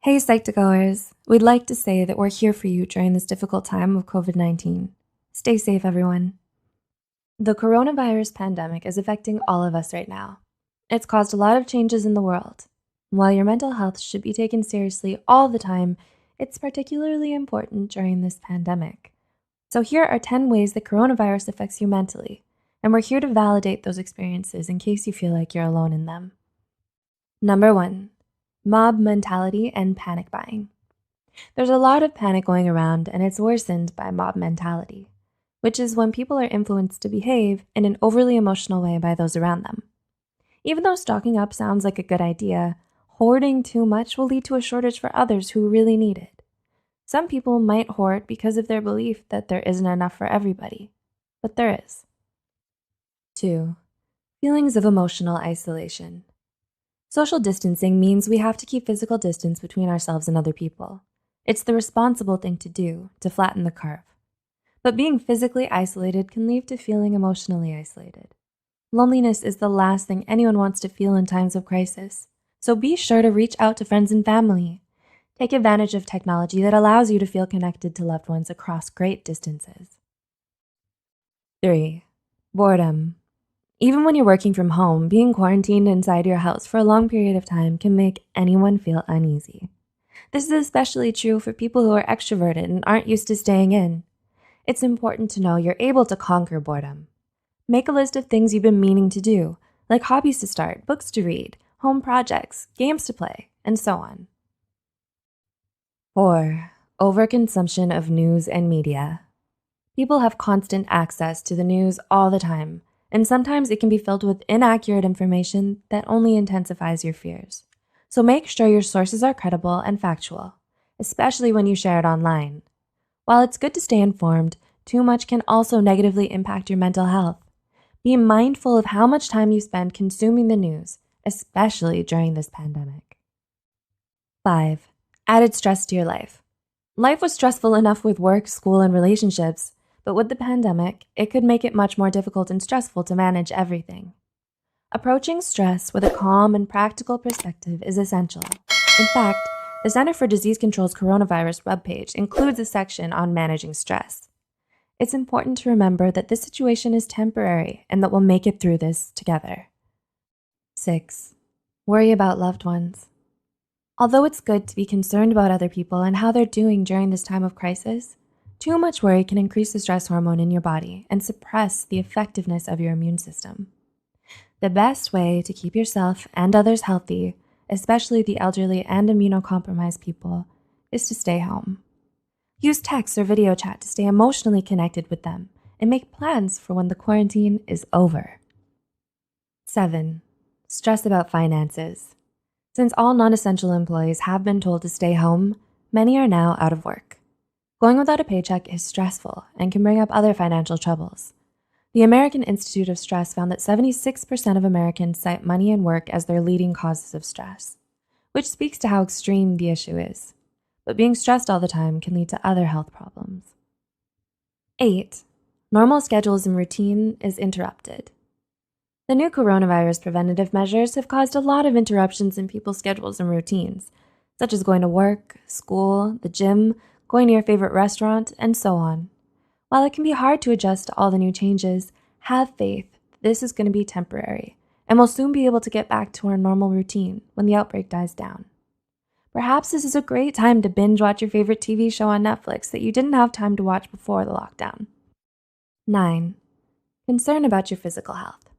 Hey Psych2Goers, we'd like to say that we're here for you during this difficult time of COVID-19. Stay safe, everyone. The coronavirus pandemic is affecting all of us right now. It's caused a lot of changes in the world. While your mental health should be taken seriously all the time, it's particularly important during this pandemic. So here are 10 ways that coronavirus affects you mentally, and we're here to validate those experiences in case you feel like you're alone in them. Number 1. Mob mentality and panic buying. There's a lot of panic going around, and it's worsened by mob mentality, which is when people are influenced to behave in an overly emotional way by those around them. Even though stocking up sounds like a good idea, hoarding too much will lead to a shortage for others who really need it. Some people might hoard because of their belief that there isn't enough for everybody, but there is. 2. Feelings of emotional isolation. Social distancing means we have to keep physical distance between ourselves and other people. It's the responsible thing to do to flatten the curve. But being physically isolated can lead to feeling emotionally isolated. Loneliness is the last thing anyone wants to feel in times of crisis, so be sure to reach out to friends and family. Take advantage of technology that allows you to feel connected to loved ones across great distances. 3. Boredom. Even when you're working from home, being quarantined inside your house for a long period of time can make anyone feel uneasy. This is especially true for people who are extroverted and aren't used to staying in. It's important to know you're able to conquer boredom. Make a list of things you've been meaning to do, like hobbies to start, books to read, home projects, games to play, and so on. 4. Overconsumption of news and media. People have constant access to the news all the time, and sometimes it can be filled with inaccurate information that only intensifies your fears. So make sure your sources are credible and factual, especially when you share it online. While it's good to stay informed, too much can also negatively impact your mental health. Be mindful of how much time you spend consuming the news, especially during this pandemic. 5. Added stress to your life. Life was stressful enough with work, school, and relationships, but with the pandemic, it could make it much more difficult and stressful to manage everything. Approaching stress with a calm and practical perspective is essential. In fact, the Center for Disease Control's coronavirus webpage includes a section on managing stress. It's important to remember that this situation is temporary and that we'll make it through this together. 6. Worry about loved ones. Although it's good to be concerned about other people and how they're doing during this time of crisis, too much worry can increase the stress hormone in your body and suppress the effectiveness of your immune system. The best way to keep yourself and others healthy, especially the elderly and immunocompromised people, is to stay home. Use text or video chat to stay emotionally connected with them and make plans for when the quarantine is over. 7. Stress about finances. Since all non-essential employees have been told to stay home, many are now out of work. Going without a paycheck is stressful and can bring up other financial troubles. The American Institute of Stress found that 76% of Americans cite money and work as their leading causes of stress, which speaks to how extreme the issue is. But being stressed all the time can lead to other health problems. 8. Normal schedules and routine is interrupted. The new coronavirus preventative measures have caused a lot of interruptions in people's schedules and routines, such as going to work, school, the gym, going to your favorite restaurant, and so on. While it can be hard to adjust to all the new changes, have faith that this is going to be temporary, and we'll soon be able to get back to our normal routine when the outbreak dies down. Perhaps this is a great time to binge watch your favorite TV show on Netflix that you didn't have time to watch before the lockdown. 9. Concern about your physical health.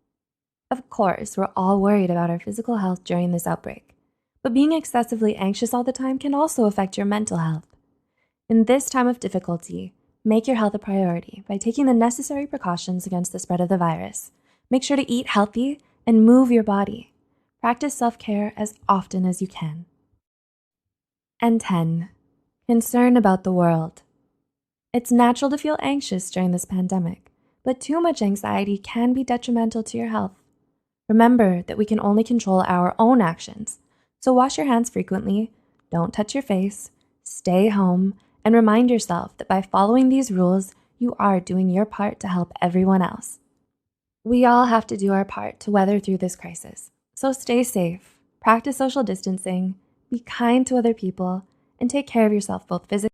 Of course, we're all worried about our physical health during this outbreak, but being excessively anxious all the time can also affect your mental health. In this time of difficulty, make your health a priority by taking the necessary precautions against the spread of the virus. Make sure to eat healthy and move your body. Practice self-care as often as you can. And 10. Concern about the world. It's natural to feel anxious during this pandemic, but too much anxiety can be detrimental to your health. Remember that we can only control our own actions, so wash your hands frequently, don't touch your face, stay home, and remind yourself that by following these rules, you are doing your part to help everyone else. We all have to do our part to weather through this crisis, so stay safe, practice social distancing, be kind to other people, and take care of yourself both physically